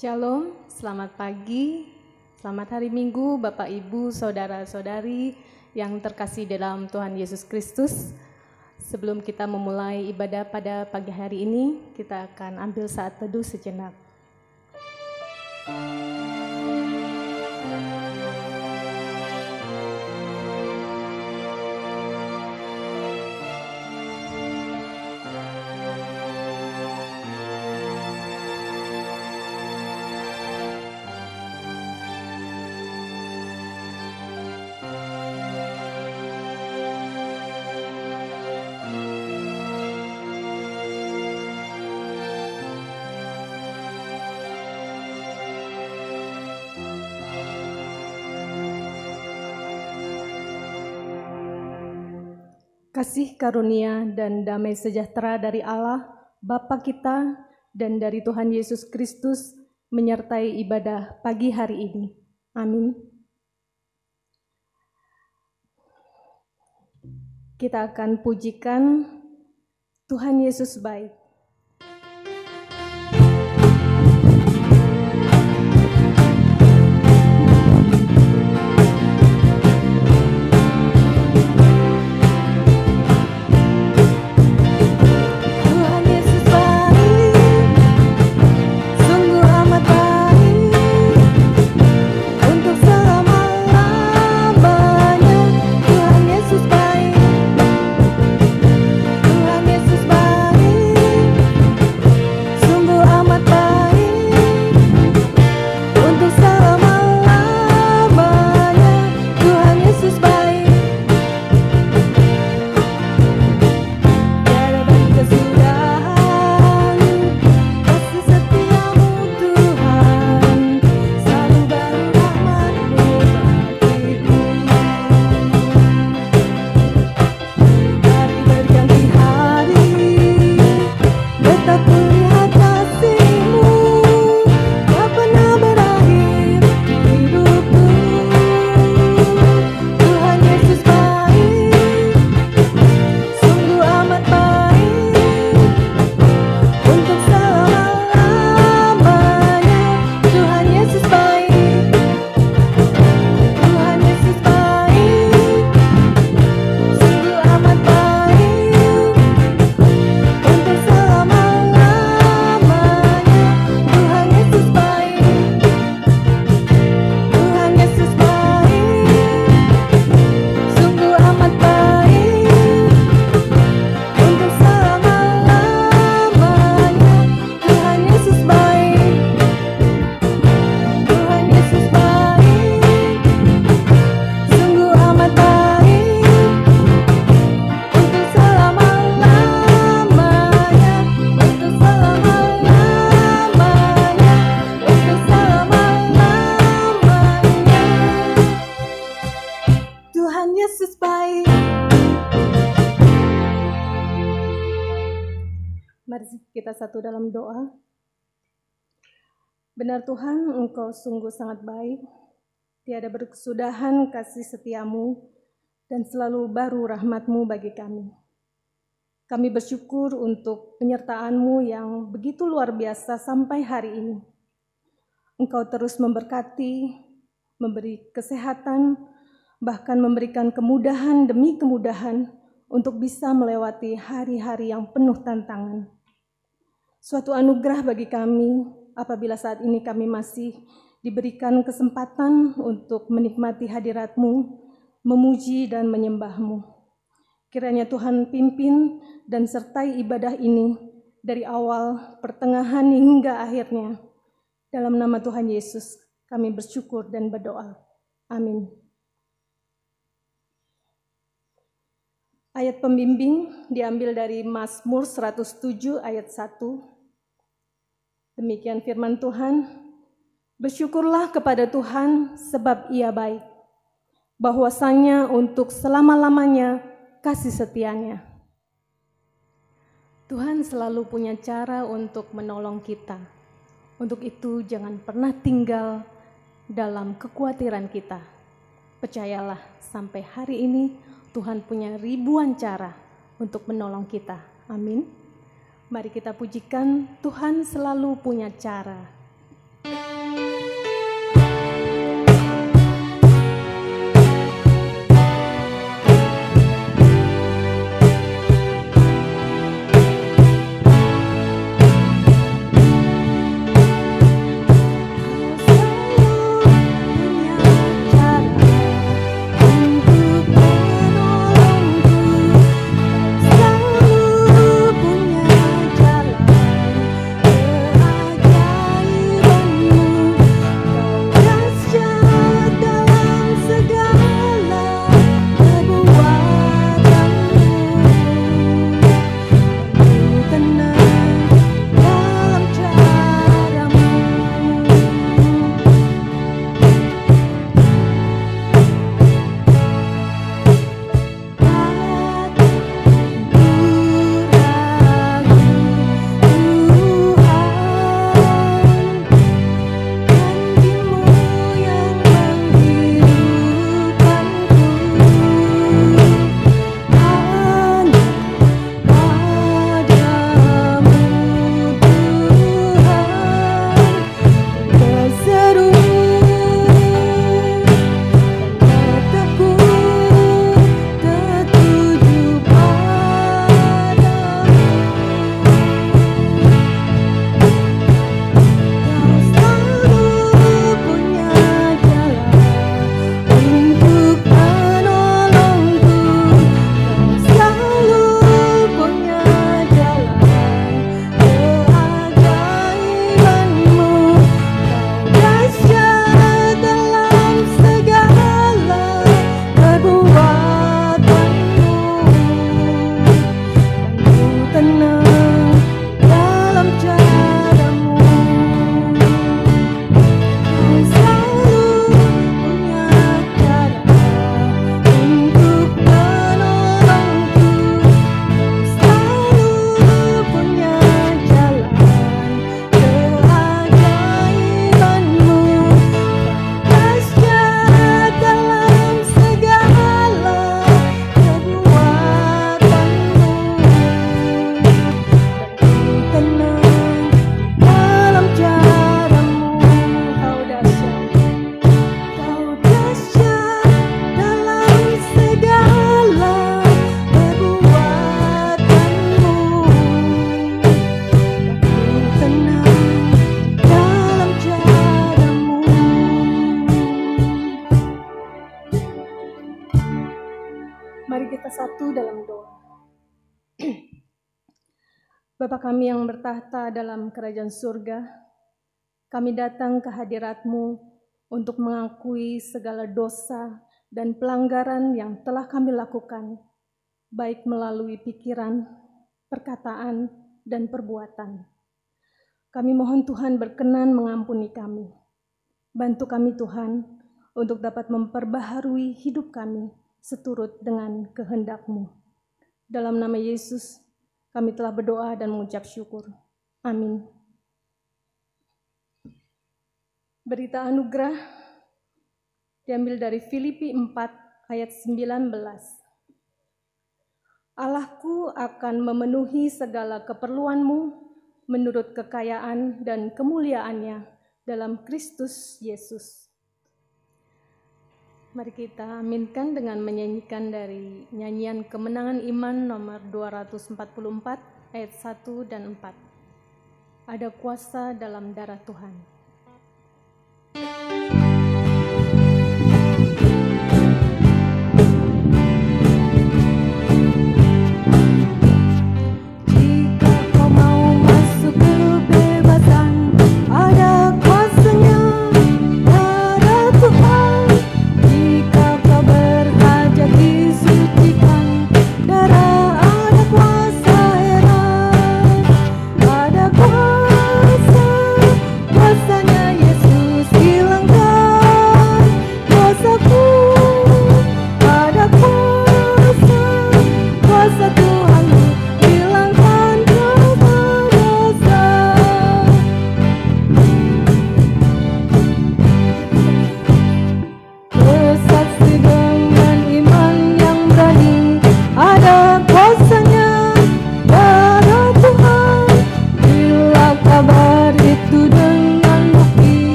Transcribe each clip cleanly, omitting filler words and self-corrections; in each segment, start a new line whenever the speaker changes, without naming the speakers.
Shalom, selamat pagi, selamat hari Minggu Bapak Ibu, Saudara-saudari yang terkasih dalam Tuhan Yesus Kristus. Sebelum kita memulai ibadah pada pagi hari ini, kita akan ambil saat teduh sejenak. Kasih karunia dan damai sejahtera dari Allah, Bapa kita, dan dari Tuhan Yesus Kristus menyertai ibadah pagi hari ini. Amin. Kita akan pujikan Tuhan Yesus baik. Kita satu dalam doa. Benar Tuhan, Engkau sungguh sangat baik, tiada berkesudahan kasih setiamu, dan selalu baru rahmat-Mu bagi kami. Kami bersyukur untuk penyertaan-Mu yang begitu luar biasa sampai hari ini. Engkau terus memberkati, memberi kesehatan, bahkan memberikan kemudahan demi kemudahan untuk bisa melewati hari-hari yang penuh tantangan. Suatu anugerah bagi kami apabila saat ini kami masih diberikan kesempatan untuk menikmati hadirat-Mu, memuji dan menyembah-Mu. Kiranya Tuhan pimpin dan sertai ibadah ini dari awal, pertengahan hingga akhirnya. Dalam nama Tuhan Yesus kami bersyukur dan berdoa. Amin. Ayat pembimbing diambil dari Mazmur 107 ayat 1. Demikian firman Tuhan, bersyukurlah kepada Tuhan sebab Ia baik, bahwasanya untuk selama-lamanya kasih setianya. Tuhan selalu punya cara untuk menolong kita. Untuk itu jangan pernah tinggal dalam kekhawatiran kita. Percayalah sampai hari ini Tuhan punya ribuan cara untuk menolong kita. Amin. Mari kita pujikan, Tuhan selalu punya cara. Mari kita satu dalam doa. Bapa kami yang bertahta dalam kerajaan surga, kami datang ke hadirat-Mu untuk mengakui segala dosa dan pelanggaran yang telah kami lakukan, baik melalui pikiran, perkataan, dan perbuatan. Kami mohon Tuhan berkenan mengampuni kami. Bantu kami Tuhan untuk dapat memperbaharui hidup kami seturut dengan kehendak-Mu. Dalam nama Yesus, kami telah berdoa dan mengucap syukur. Amin. Berita anugerah diambil dari Filipi 4 ayat 19. Allahku akan memenuhi segala keperluanmu menurut kekayaan dan kemuliaannya dalam Kristus Yesus. Mari kita aminkan dengan menyanyikan dari nyanyian Kemenangan Iman nomor 244 ayat 1 dan 4. Ada kuasa dalam darah Tuhan.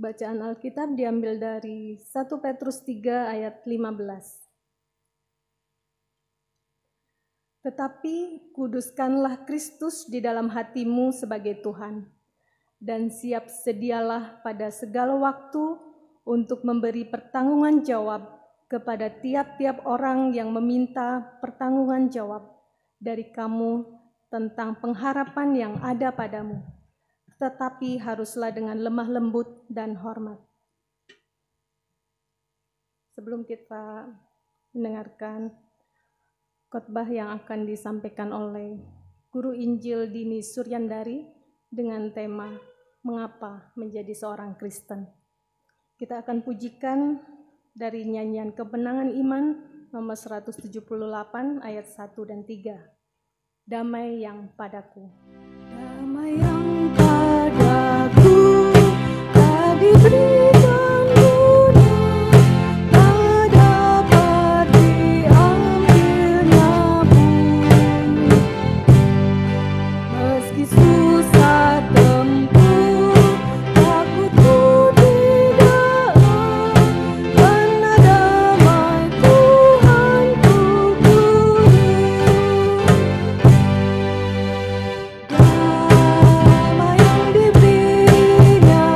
Bacaan Alkitab diambil dari 1 Petrus 3 ayat 15. Tetapi kuduskanlah Kristus di dalam hatimu sebagai Tuhan, dan siap sedialah pada segala waktu untuk memberi pertanggungan jawab kepada tiap-tiap orang yang meminta pertanggungan jawab dari kamu tentang pengharapan yang ada padamu. Tetapi haruslah dengan lemah lembut dan hormat. Sebelum kita mendengarkan khotbah yang akan disampaikan oleh Guru Injil Dini Suryandari dengan tema Mengapa Menjadi Seorang Kristen, kita akan pujikan dari nyanyian Kemenangan Iman nomor 178 ayat 1 dan 3. Damai yang padaku. Damai yang padaku tak diberikan dunia, tak dapat diambilnya pun. Meski susah tempuh, takutku tidaklah, karena damai Tuhan ku beri. Damai yang diberinya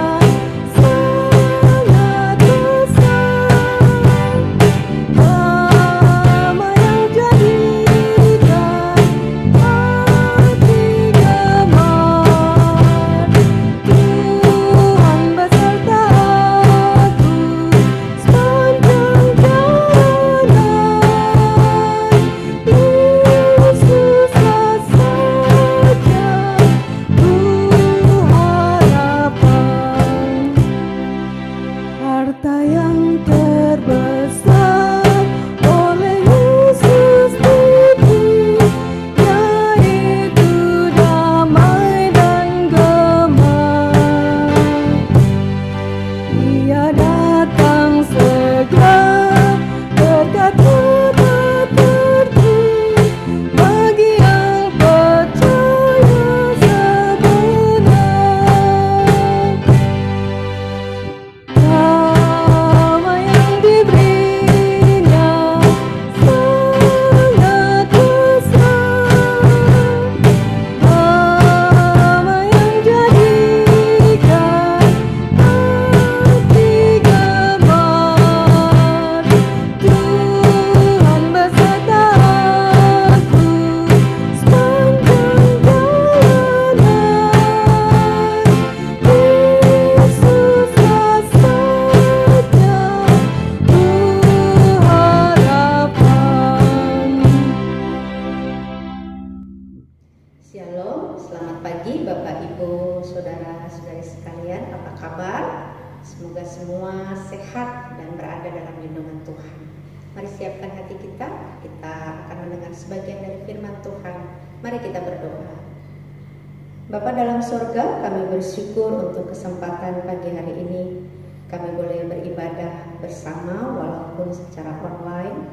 Shalom, selamat pagi Bapak Ibu, Saudara-saudari sekalian, apa kabar? Semoga semua sehat dan berada dalam lindungan Tuhan. Mari siapkan hati kita akan mendengar sebagian dari firman Tuhan. Mari kita berdoa. Bapa dalam sorga, kami bersyukur untuk kesempatan pagi hari ini. Kami boleh beribadah bersama walaupun secara online.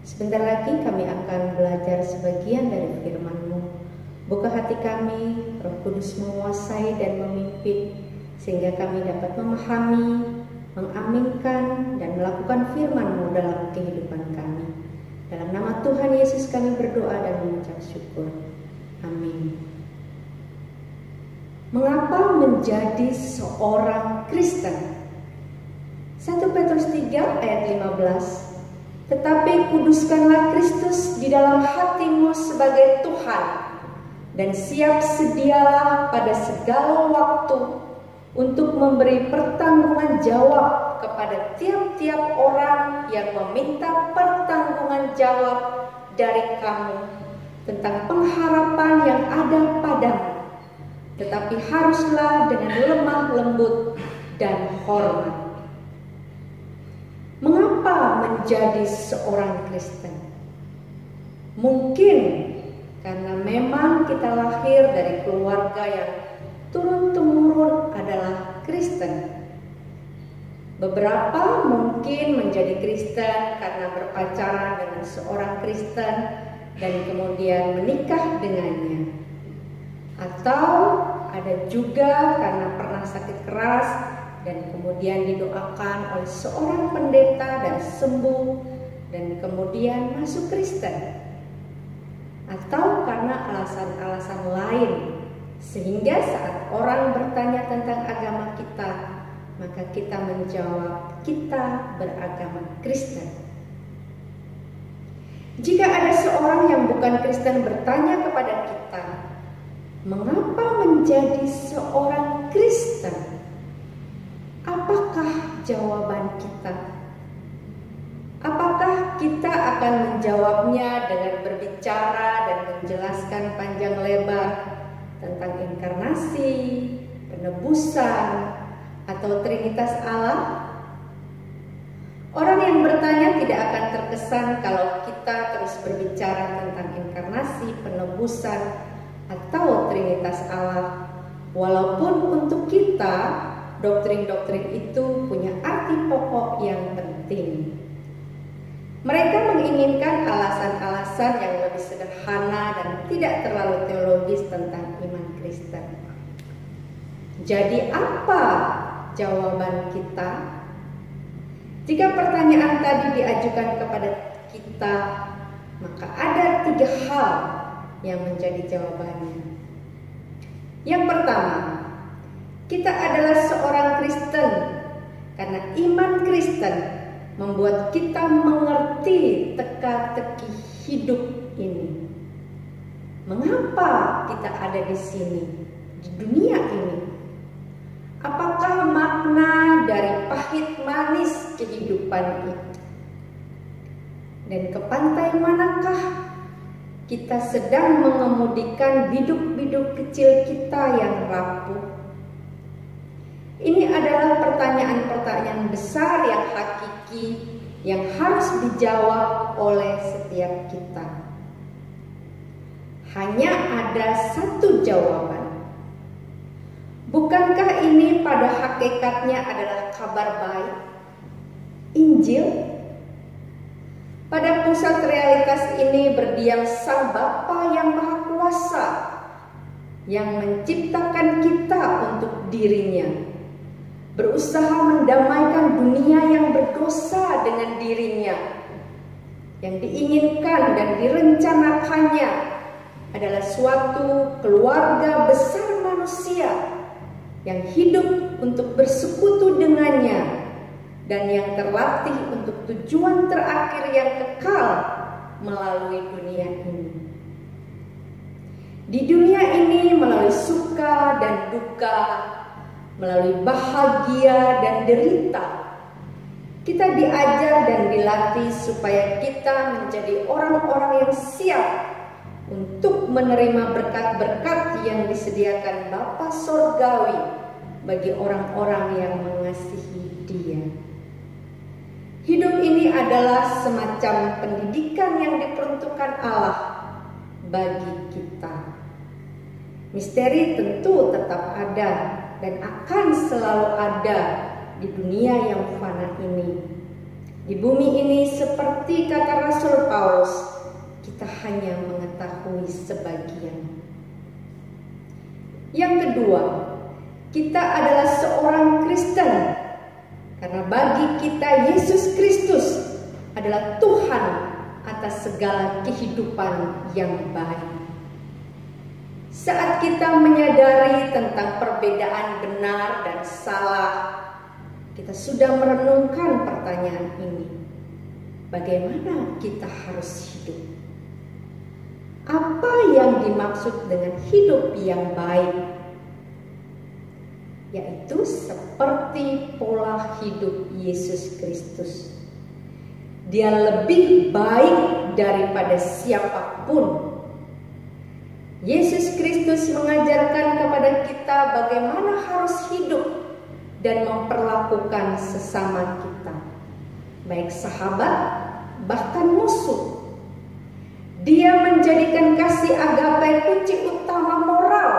Sebentar lagi kami akan belajar sebagian dari firman-Mu. Buka hati kami, Roh Kudus menguasai dan memimpin, sehingga kami dapat memahami, mengaminkan, dan melakukan firman-Mu dalam kehidupan kami. Dalam nama Tuhan Yesus kami berdoa dan mengucap syukur. Amin. Mengapa menjadi seorang Kristen? 1 Petrus 3 ayat 15. Tetapi kuduskanlah Kristus di dalam hatimu sebagai Tuhan, dan siap sedialah pada segala waktu untuk memberi pertanggungan jawab kepada tiap-tiap orang yang meminta pertanggungan jawab dari kamu tentang pengharapan yang ada padamu, tetapi haruslah dengan lemah lembut dan hormat. Mengapa menjadi seorang Kristen? Mungkin karena memang kita lahir dari keluarga yang turun-temurun adalah Kristen. Beberapa mungkin menjadi Kristen karena berpacaran dengan seorang Kristen dan kemudian menikah dengannya. Atau ada juga karena pernah sakit keras dan kemudian didoakan oleh seorang pendeta dan sembuh dan kemudian masuk Kristen. Atau karena alasan-alasan lain, sehingga saat orang bertanya tentang agama kita, maka kita menjawab, kita beragama Kristen. Jika ada seorang yang bukan Kristen bertanya kepada kita, mengapa menjadi seorang Kristen? Apakah jawaban kita? Apakah kita akan menjawabnya dengan berbicara dan menjelaskan panjang lebar tentang inkarnasi, penebusan, atau Trinitas Allah? Orang yang bertanya tidak akan terkesan kalau kita terus berbicara tentang inkarnasi, penebusan, atau Trinitas Allah. Walaupun untuk kita, doktrin-doktrin itu punya arti pokok yang penting. Mereka menginginkan alasan-alasan yang lebih sederhana dan tidak terlalu teologis tentang iman Kristen. Jadi apa jawaban kita? Jika pertanyaan tadi diajukan kepada kita, maka ada 3 hal yang menjadi jawabannya. Yang pertama, kita adalah seorang Kristen karena iman Kristen membuat kita mengerti teka-teki hidup ini. Mengapa kita ada di sini, di dunia ini? Apakah makna dari pahit manis kehidupan itu? Dan ke pantai manakah kita sedang mengemudikan biduk-biduk kecil kita yang rapuh? Ini adalah pertanyaan-pertanyaan besar yang hakiki yang harus dijawab oleh setiap kita. Hanya ada satu jawaban. Bukankah ini pada hakikatnya adalah kabar baik? Injil? Pada pusat realitas ini berdiam Sang Bapa yang Maha Kuasa yang menciptakan kita untuk dirinya, berusaha mendamaikan dunia yang berdosa dengan dirinya. Yang diinginkan dan direncanakannya adalah suatu keluarga besar manusia yang hidup untuk bersekutu dengannya dan yang terlatih untuk tujuan terakhir yang kekal melalui dunia ini. Di dunia ini melalui suka dan duka, melalui bahagia dan derita, kita diajar dan dilatih supaya kita menjadi orang-orang yang siap untuk menerima berkat-berkat yang disediakan Bapa Sorgawi bagi orang-orang yang mengasihi Dia. Hidup ini adalah semacam pendidikan yang diperuntukkan Allah bagi kita. Misteri tentu tetap ada dan akan selalu ada di dunia yang fana ini. Di bumi ini, seperti kata Rasul Paulus, kita hanya mengetahui sebagian. Yang kedua, kita adalah seorang Kristen karena bagi kita Yesus Kristus adalah Tuhan atas segala kehidupan yang baik. Saat kita menyadari tentang perbedaan benar dan salah, kita sudah merenungkan pertanyaan ini. Bagaimana kita harus hidup? Apa yang dimaksud dengan hidup yang baik? Yaitu seperti pola hidup Yesus Kristus. Dia lebih baik daripada siapapun. Yesus Kristus mengajarkan kepada kita bagaimana harus hidup dan memperlakukan sesama kita, baik sahabat, bahkan musuh. Dia menjadikan kasih agape kunci utama moral.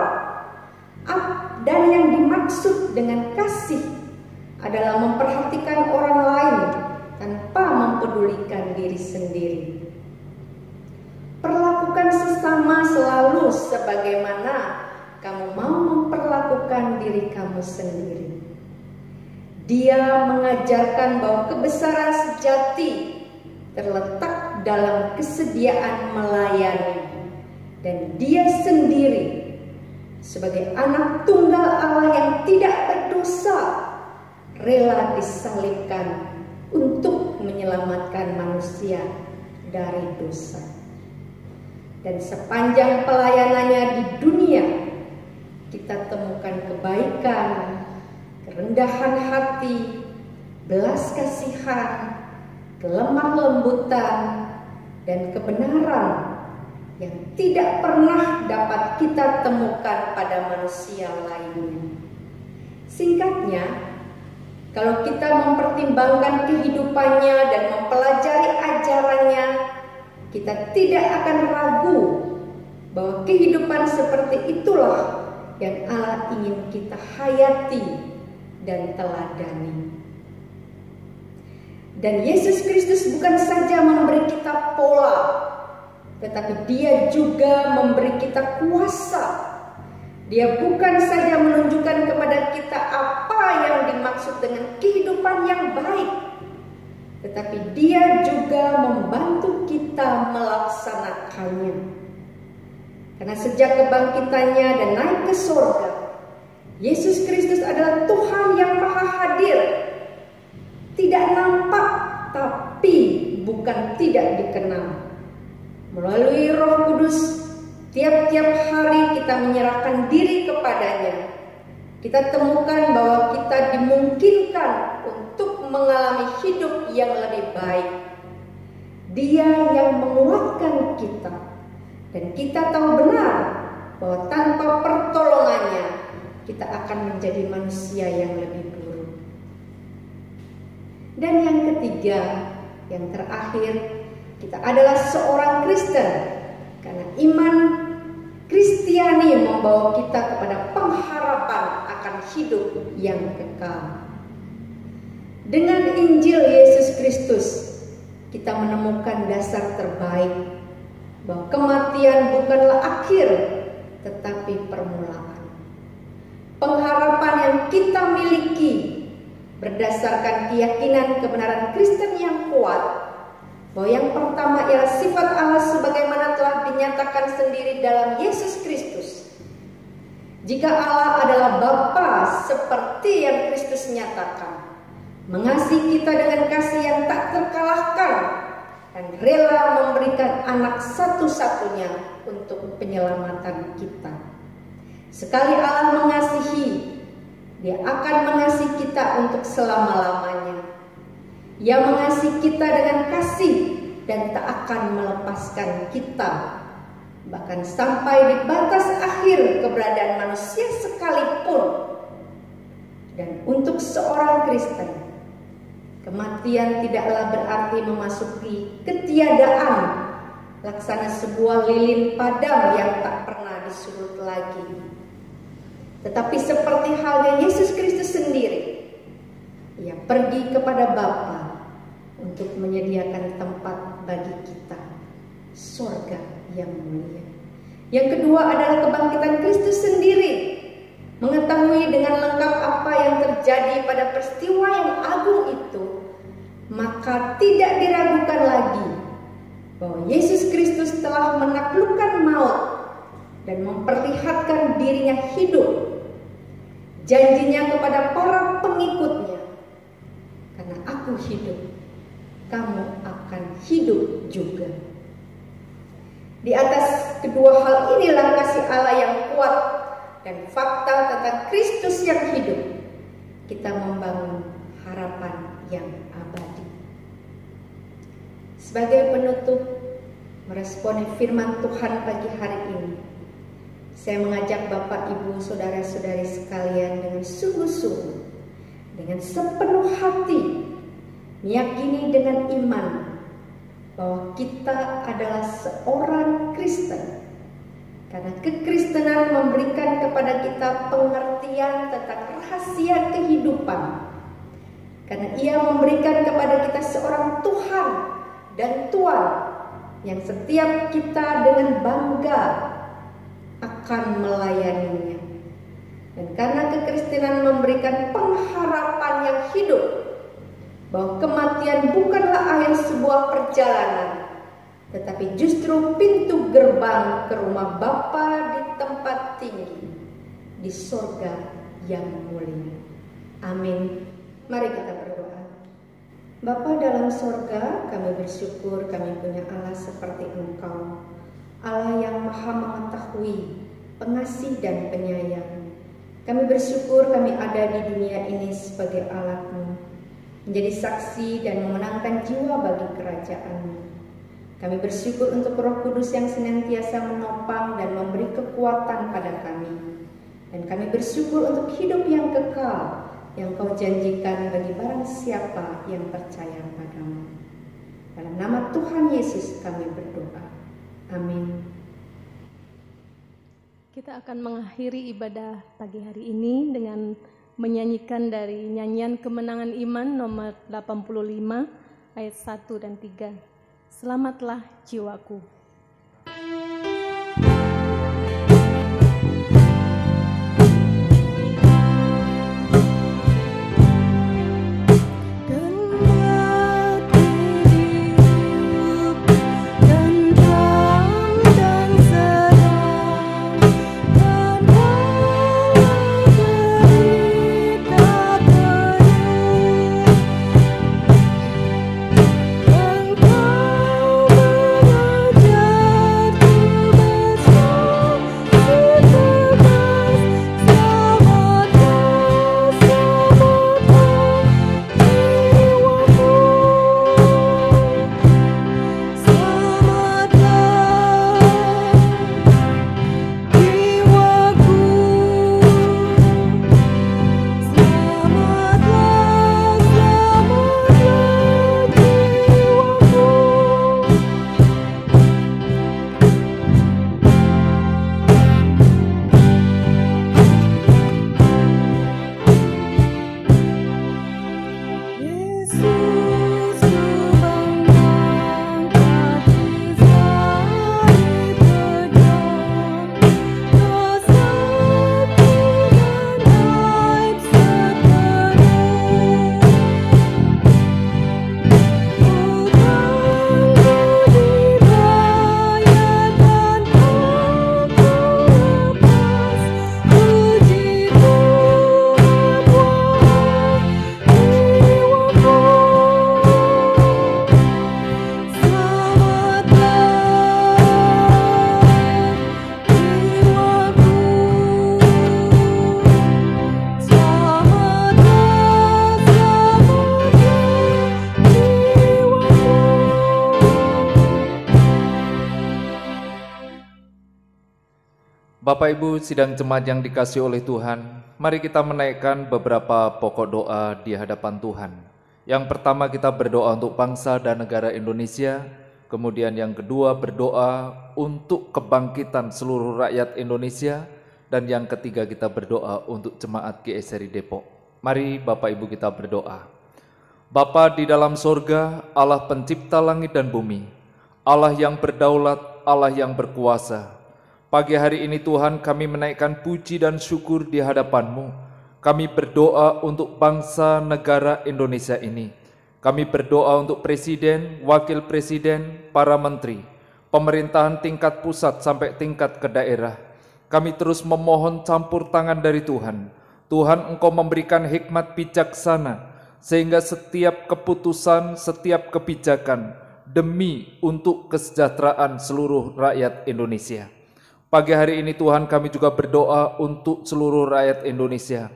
Dan yang dimaksud dengan kasih adalah memperhatikan orang lain tanpa mempedulikan diri sendiri. Perlakukan sesama selalu sebagaimana kamu mau memperlakukan diri kamu sendiri. Dia mengajarkan bahwa kebesaran sejati terletak dalam kesediaan melayani, dan dia sendiri sebagai anak tunggal Allah yang tidak berdosa rela disalibkan untuk menyelamatkan manusia dari dosa. Dan sepanjang pelayanannya di dunia, kita temukan kebaikan, kerendahan hati, belas kasihan, kelemah lembutan, dan kebenaran yang tidak pernah dapat kita temukan pada manusia lainnya. Singkatnya, kalau kita mempertimbangkan kehidupannya dan mempelajari ajarannya, kita tidak akan ragu bahwa kehidupan seperti itulah yang Allah ingin kita hayati dan teladani. Dan Yesus Kristus bukan saja memberi kita pola, tetapi Dia juga memberi kita kuasa. Dia bukan saja menunjukkan kepada kita apa yang dimaksud dengan kehidupan yang baik, tetapi Dia juga membantu kita melaksanakannya. Karena sejak kebangkitannya dan naik ke surga, Yesus Kristus adalah Tuhan yang maha hadir. Tidak nampak, tapi bukan tidak dikenal. Melalui Roh Kudus, tiap-tiap hari kita menyerahkan diri kepadanya. Kita temukan bahwa kita dimungkinkan untuk mengalami hidup yang lebih baik. Dia yang menguatkan kita, dan kita tahu benar bahwa tanpa pertolongannya kita akan menjadi manusia yang lebih buruk. Dan yang ketiga, yang terakhir, kita adalah seorang Kristen karena iman Kristiani membawa kita kepada pengharapan akan hidup yang kekal. Dengan Injil Yesus Kristus, kita menemukan dasar terbaik bahwa kematian bukanlah akhir, tetapi permulaan. Pengharapan yang kita miliki berdasarkan keyakinan kebenaran Kristen yang kuat, bahwa yang pertama ialah sifat Allah sebagaimana telah dinyatakan sendiri dalam Yesus Kristus. Jika Allah adalah Bapa seperti yang Kristus nyatakan, mengasihi kita dengan kasih yang tak terkalahkan, dan rela memberikan anak satu-satunya untuk penyelamatan kita. Sekali Allah mengasihi, Dia akan mengasihi kita untuk selama-lamanya. Ia mengasihi kita dengan kasih dan tak akan melepaskan kita bahkan sampai di batas akhir keberadaan manusia sekalipun. Dan untuk seorang Kristen, kematian tidaklah berarti memasuki ketiadaan, laksana sebuah lilin padam yang tak pernah disurut lagi. Tetapi seperti halnya Yesus Kristus sendiri, Ia pergi kepada Bapa untuk menyediakan tempat bagi kita, surga yang mulia. Yang kedua adalah kebangkitan Kristus sendiri. Mengetahui dengan lengkap apa yang terjadi pada peristiwa yang agung itu, maka tidak diragukan lagi bahwa Yesus Kristus telah menaklukkan maut dan memperlihatkan dirinya hidup. Janjinya kepada para pengikutnya, karena aku hidup, kamu akan hidup juga. Di atas kedua hal inilah kasih Allah yang kuat dan fakta tentang Kristus yang hidup, kita membangun harapan yang abadi. Sebagai penutup, meresponi firman Tuhan pagi hari ini, saya mengajak Bapak, Ibu, Saudara-saudari sekalian dengan sungguh-sungguh, dengan sepenuh hati, meyakini dengan iman bahwa kita adalah seorang Kristen. Karena kekristenan memberikan kepada kita pengertian tentang rahasia kehidupan. Karena Ia memberikan kepada kita seorang Tuhan dan Tuhan yang setiap kita dengan bangga akan melayaninya. Dan karena kekristenan memberikan pengharapan yang hidup, bahwa kematian bukanlah akhir sebuah perjalanan, tetapi justru pintu gerbang ke rumah Bapa di tempat tinggi, di surga yang mulia. Amin. Mari kita berdoa. Bapa dalam surga, kami bersyukur kami punya Allah seperti Engkau, Allah yang maha mengetahui, pengasih dan penyayang. Kami bersyukur kami ada di dunia ini sebagai alat-Mu, menjadi saksi dan memenangkan jiwa bagi kerajaan-Mu. Kami bersyukur untuk Roh Kudus yang senantiasa menopang dan memberi kekuatan pada kami. Dan kami bersyukur untuk hidup yang kekal yang Kau janjikan bagi barang siapa yang percaya padamu. Dalam nama Tuhan Yesus kami berdoa. Amin.
Kita akan mengakhiri ibadah pagi hari ini dengan menyanyikan dari nyanyian Kemenangan Iman nomor 85 ayat 1 dan 3. Selamatlah jiwaku.
Engkau Bapak Ibu sidang jemaat yang dikasihi oleh Tuhan, mari kita menaikkan beberapa pokok doa di hadapan Tuhan. Yang pertama kita berdoa untuk bangsa dan negara Indonesia, kemudian yang kedua berdoa untuk kebangkitan seluruh rakyat Indonesia, dan yang ketiga kita berdoa untuk jemaat GSRI Depok. Mari Bapak Ibu kita berdoa. Bapa di dalam sorga, Allah pencipta langit dan bumi, Allah yang berdaulat, Allah yang berkuasa. Pagi hari ini Tuhan kami menaikkan puji dan syukur di hadapan-Mu. Kami berdoa untuk bangsa negara Indonesia ini. Kami berdoa untuk Presiden, Wakil Presiden, para Menteri, pemerintahan tingkat pusat sampai tingkat ke daerah. Kami terus memohon campur tangan dari Tuhan. Tuhan Engkau memberikan hikmat bijaksana, sehingga setiap keputusan, setiap kebijakan demi untuk kesejahteraan seluruh rakyat Indonesia. Pagi hari ini Tuhan kami juga berdoa untuk seluruh rakyat Indonesia.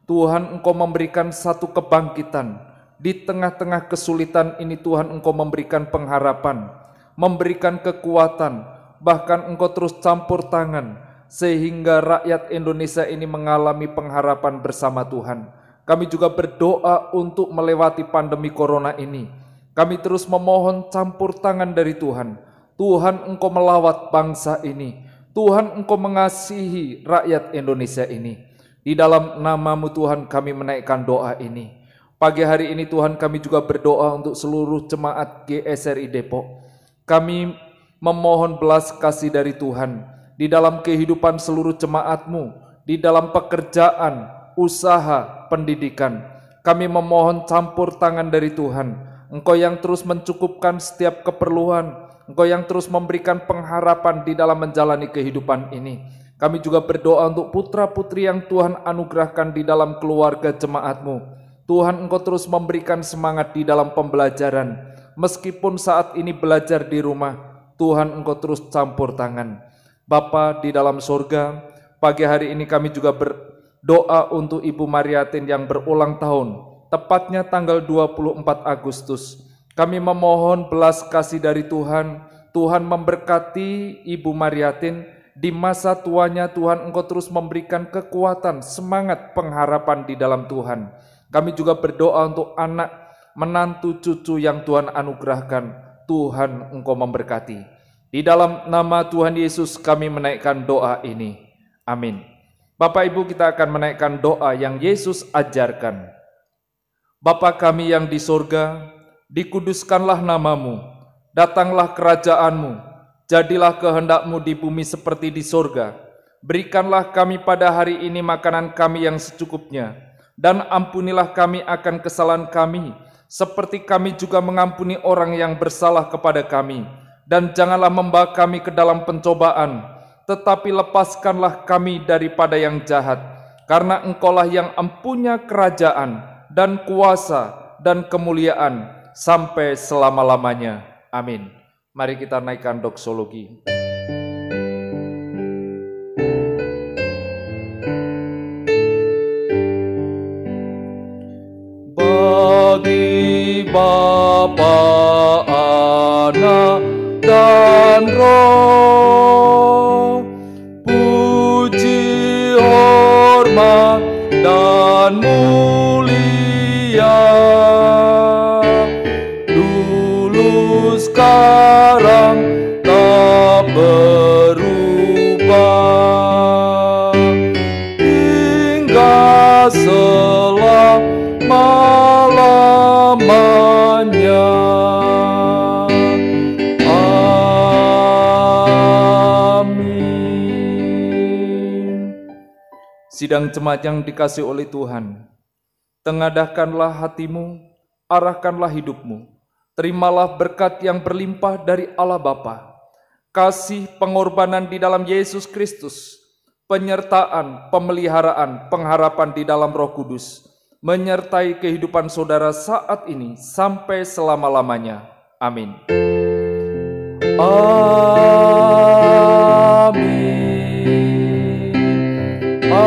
Tuhan Engkau memberikan satu kebangkitan. Di tengah-tengah kesulitan ini Tuhan Engkau memberikan pengharapan, memberikan kekuatan, bahkan Engkau terus campur tangan, sehingga rakyat Indonesia ini mengalami pengharapan bersama Tuhan. Kami juga berdoa untuk melewati pandemi corona ini. Kami terus memohon campur tangan dari Tuhan. Tuhan Engkau melawat bangsa ini. Tuhan Engkau mengasihi rakyat Indonesia ini. Di dalam nama-Mu Tuhan kami menaikkan doa ini. Pagi hari ini Tuhan kami juga berdoa untuk seluruh jemaat GSRI Depok. Kami memohon belas kasih dari Tuhan di dalam kehidupan seluruh jemaat-Mu, di dalam pekerjaan, usaha, pendidikan. Kami memohon campur tangan dari Tuhan. Engkau yang terus mencukupkan setiap keperluan, Engkau yang terus memberikan pengharapan di dalam menjalani kehidupan ini. Kami juga berdoa untuk putra-putri yang Tuhan anugerahkan di dalam keluarga jemaat-Mu. Tuhan Engkau terus memberikan semangat di dalam pembelajaran. Meskipun saat ini belajar di rumah, Tuhan Engkau terus campur tangan. Bapa di dalam sorga, pagi hari ini kami juga berdoa untuk Ibu Mariatin yang berulang tahun, tepatnya tanggal 24 Agustus. Kami memohon belas kasih dari Tuhan. Tuhan memberkati Ibu Mariatin. Di masa tuanya Tuhan Engkau terus memberikan kekuatan, semangat, pengharapan di dalam Tuhan. Kami juga berdoa untuk anak, menantu, cucu yang Tuhan anugerahkan. Tuhan Engkau memberkati. Di dalam nama Tuhan Yesus kami menaikkan doa ini. Amin. Bapak Ibu kita akan menaikkan doa yang Yesus ajarkan. Bapa kami yang di sorga, dikuduskanlah nama-Mu, datanglah kerajaan-Mu, jadilah kehendak-Mu di bumi seperti di sorga. Berikanlah kami pada hari ini makanan kami yang secukupnya, dan ampunilah kami akan kesalahan kami, seperti kami juga mengampuni orang yang bersalah kepada kami. Dan janganlah membawa kami ke dalam pencobaan, tetapi lepaskanlah kami daripada yang jahat, karena Engkaulah yang empunya kerajaan, dan kuasa, dan kemuliaan, sampai selama-lamanya. Amin. Mari kita naikkan doksologi. Bagi Bapa, Anak, dan Roh, puji, hormat, dan mulia sekarang tak berubah hingga selama-lamanya. Amin. Sidang jemaat yang dikasihi oleh Tuhan, tengadahkanlah hatimu, arahkanlah hidupmu. Terimalah berkat yang berlimpah dari Allah Bapa, kasih pengorbanan di dalam Yesus Kristus, penyertaan, pemeliharaan, pengharapan di dalam Roh Kudus, menyertai kehidupan saudara saat ini sampai selama-lamanya. Amin. Amin. Amin. Amin.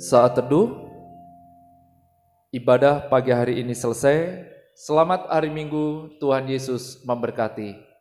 Saat teduh, ibadah pagi hari ini selesai. Selamat hari Minggu, Tuhan Yesus memberkati.